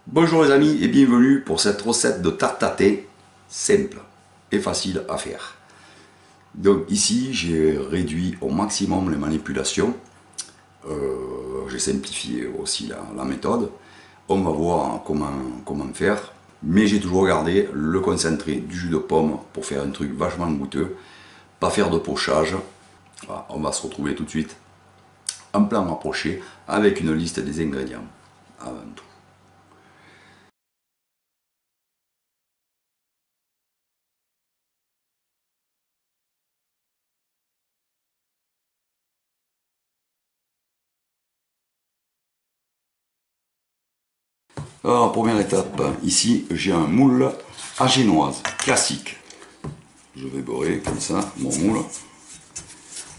Bonjour les amis et bienvenue pour cette recette de tarte à thé simple et facile à faire. Donc ici j'ai réduit au maximum les manipulations, j'ai simplifié aussi la méthode. On va voir comment faire, mais j'ai toujours gardé le concentré du jus de pomme pour faire un truc vachement goûteux, pas faire de pochage. Voilà, on va se retrouver tout de suite en plan rapproché avec une liste des ingrédients avant tout. Alors, première étape, ici j'ai un moule à génoise, classique. Je vais beurrer comme ça mon moule.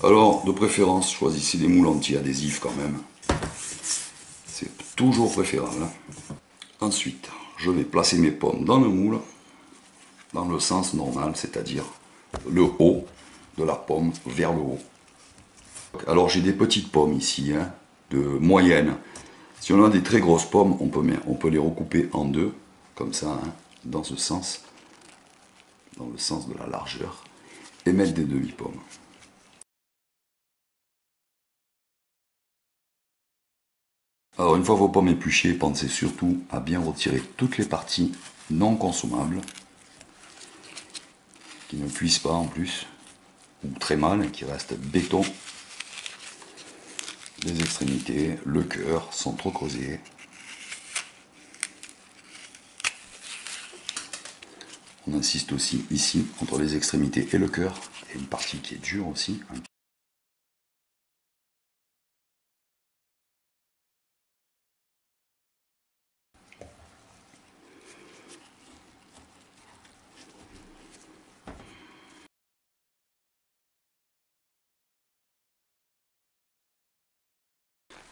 Alors, de préférence, choisissez des moules anti-adhésifs quand même. C'est toujours préférable. Ensuite, je vais placer mes pommes dans le moule, dans le sens normal, c'est-à-dire le haut de la pomme vers le haut. Alors, j'ai des petites pommes ici, de moyenne. Si on a des très grosses pommes, on peut les recouper en deux, comme ça, dans ce sens, dans le sens de la largeur, et mettre des demi-pommes. Alors une fois vos pommes épluchées, pensez surtout à bien retirer toutes les parties non consommables, qui ne cuisent pas en plus, ou très mal, qui restent béton. Les extrémités, le cœur sont trop creusés. On insiste aussi ici, entre les extrémités et le cœur, il y a une partie qui est dure aussi.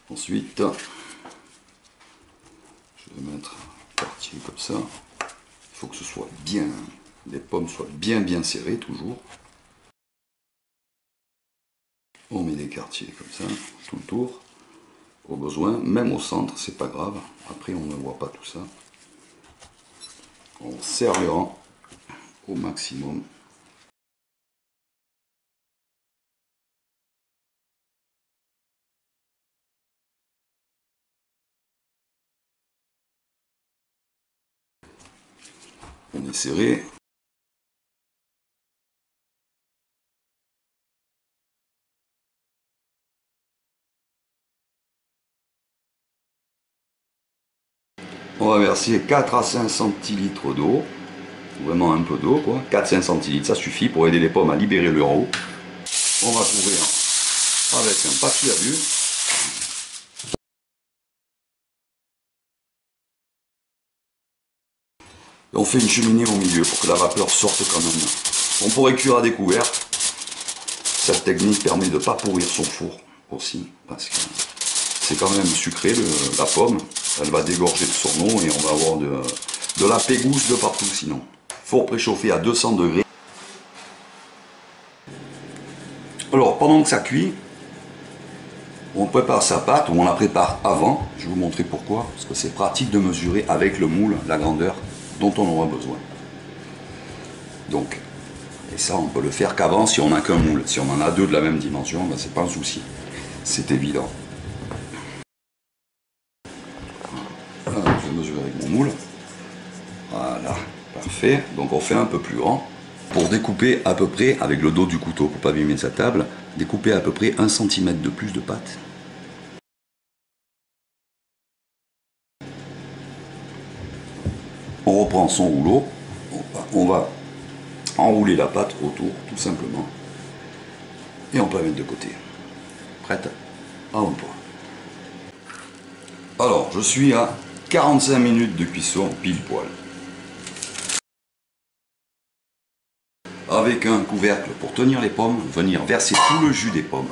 Ensuite, je vais mettre un quartier comme ça. Il faut que ce soit bien, les pommes soient bien serrées toujours. On met des quartiers comme ça, tout le tour, au besoin, même au centre, c'est pas grave. Après, on ne voit pas tout ça. On serre les rangs au maximum. On est serré. On va verser 4 à 5 centilitres d'eau, vraiment un peu d'eau quoi, 4-5 centilitres, ça suffit pour aider les pommes à libérer leur eau. On va couvrir avec un papier alu. Et on fait une cheminée au milieu pour que la vapeur sorte quand même. On pourrait cuire à découvert. Cette technique permet de ne pas pourrir son four aussi, parce que c'est quand même sucré la pomme. Elle va dégorger de son eau et on va avoir de la pégousse de partout sinon. Four préchauffé à 200 degrés. Alors pendant que ça cuit, on prépare sa pâte, ou on la prépare avant. Je vais vous montrer pourquoi, parce que c'est pratique de mesurer avec le moule la grandeur dont on aura besoin. Donc, et ça on peut le faire qu'avant si on n'a qu'un moule. Si on en a deux de la même dimension, ben c'est pas un souci. C'est évident. Alors, je vais mesurer avec mon moule. Voilà, parfait. Donc on fait un peu plus grand. Pour découper à peu près, avec le dos du couteau pour ne pas abîmer sa table, découper à peu près 1 cm de plus de pâte. On reprend son rouleau, on va enrouler la pâte autour, tout simplement. Et on peut la mettre de côté. Prête à l'emploi. Alors, je suis à 45 minutes de cuisson pile poil. Avec un couvercle pour tenir les pommes, venir verser tout le jus des pommes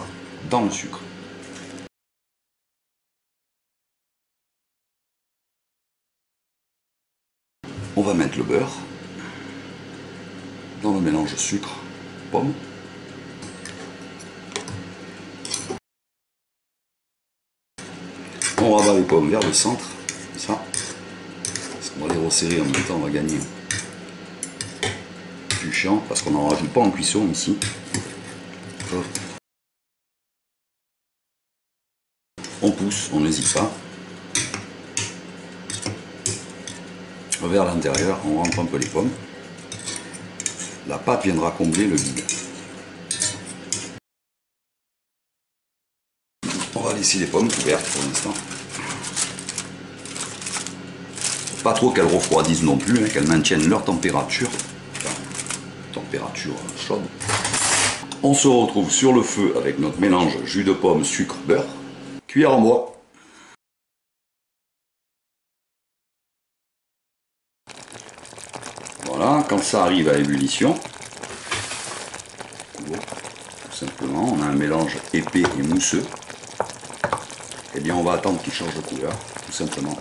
dans le sucre. On va mettre le beurre dans le mélange sucre-pomme. On rabat les pommes vers le centre, comme ça. On va les resserrer en même temps, on va gagner du chiant parce qu'on n'en rajoute pas en cuisson ici. On pousse, on n'hésite pas. Vers l'intérieur, on rentre un peu les pommes. La pâte viendra combler le vide. On va laisser les pommes couvertes pour l'instant. Pas trop qu'elles refroidissent non plus, hein, qu'elles maintiennent leur température. Enfin, température chaude. On se retrouve sur le feu avec notre mélange jus de pomme, sucre, beurre. Cuillère en bois. Voilà, quand ça arrive à ébullition, tout simplement, on a un mélange épais et mousseux. Et bien on va attendre qu'il change de couleur, tout simplement,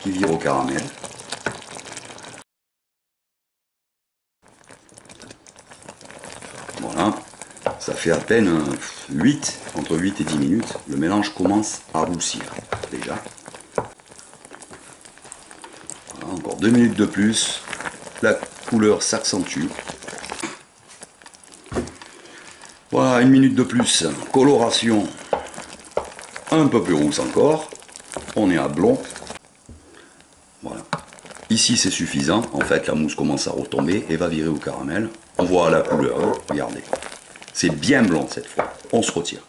qu'il vire au caramel. Voilà, ça fait à peine entre 8 et 10 minutes, le mélange commence à roussir déjà. Voilà, encore 2 minutes de plus, la couleur s'accentue. Voilà, 1 minute de plus, coloration un peu plus rousse encore, on est à blond. Voilà, ici c'est suffisant, en fait la mousse commence à retomber et va virer au caramel. On voit la couleur, hein. Regardez, c'est bien blanc cette fois, on se retire.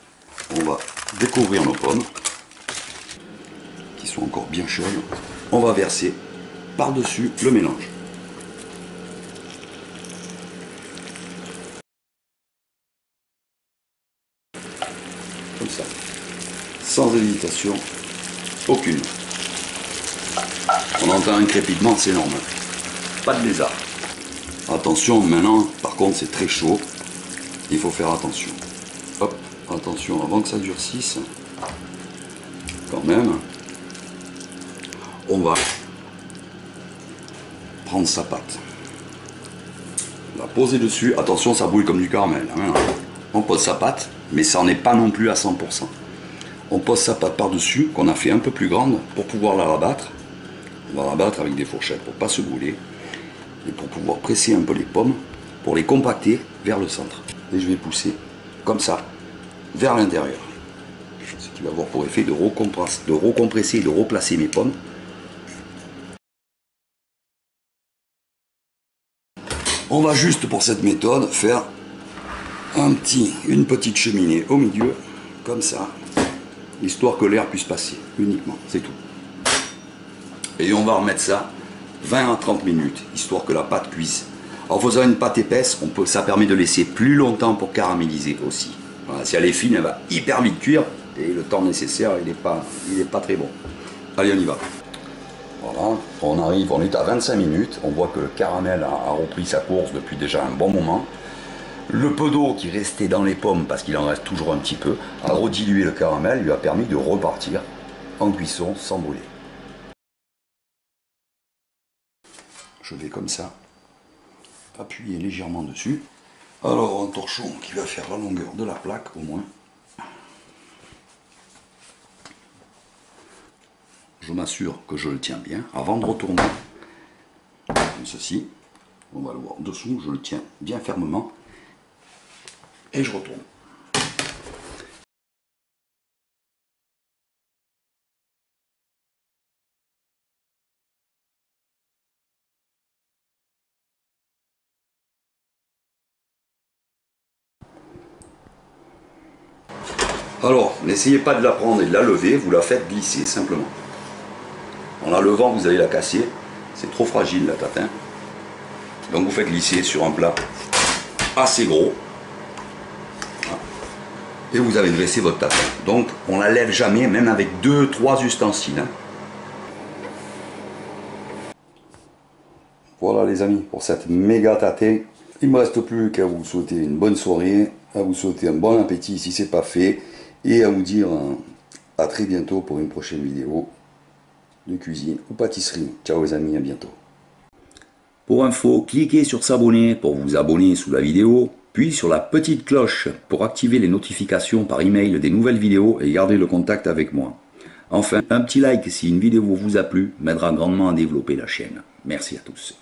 On va découvrir nos pommes, qui sont encore bien chaudes. On va verser par-dessus le mélange. Comme ça, sans hésitation aucune. On entend un crépitement, c'est normal. Pas de lézard. Attention, maintenant, par contre, c'est très chaud. Il faut faire attention. Hop, attention, avant que ça durcisse, quand même, on va prendre sa pâte. La poser dessus. Attention, ça brûle comme du caramel. Hein. On pose sa pâte, mais ça n'en est pas non plus à 100%. On pose sa pâte par-dessus, qu'on a fait un peu plus grande, pour pouvoir la rabattre. On va rabattre avec des fourchettes pour ne pas se brûler. Et pour pouvoir presser un peu les pommes, pour les compacter vers le centre. Et je vais pousser comme ça, vers l'intérieur. Ce qui va avoir pour effet de recompresser et de replacer mes pommes. On va juste pour cette méthode faire une petite cheminée au milieu, comme ça, histoire que l'air puisse passer, uniquement, c'est tout. Et on va remettre ça 20 à 30 minutes, histoire que la pâte cuise. En faisant une pâte épaisse, ça permet de laisser plus longtemps pour caraméliser aussi. Voilà, si elle est fine, elle va hyper vite cuire, et le temps nécessaire, il n'est pas très bon. Allez, on y va. Voilà, on est à 25 minutes, on voit que le caramel a repris sa course depuis déjà un bon moment. Le peu d'eau qui restait dans les pommes, parce qu'il en reste toujours un petit peu, a redilué le caramel, lui a permis de repartir en cuisson sans brûler. Je vais comme ça appuyer légèrement dessus. Alors un torchon qui va faire la longueur de la plaque au moins. Je m'assure que je le tiens bien avant de retourner. Comme ceci. On va le voir dessous, je le tiens bien fermement. Et je retourne. Alors, n'essayez pas de la prendre et de la lever, vous la faites glisser simplement. En la levant, vous allez la casser. C'est trop fragile la tatin. Donc vous faites glisser sur un plat assez gros. Voilà. Et vous avez dressé votre tatin. Donc on la lève jamais, même avec 2-3 ustensiles. Hein. Voilà les amis, pour cette méga tatin. Il ne me reste plus qu'à vous souhaiter une bonne soirée, à vous souhaiter un bon appétit si ce n'est pas fait, et à vous dire à très bientôt pour une prochaine vidéo de cuisine ou pâtisserie. Ciao les amis, à bientôt. Pour info, cliquez sur s'abonner pour vous abonner sous la vidéo, puis sur la petite cloche pour activer les notifications par email des nouvelles vidéos et garder le contact avec moi. Enfin, un petit like si une vidéo vous a plu m'aidera grandement à développer la chaîne. Merci à tous.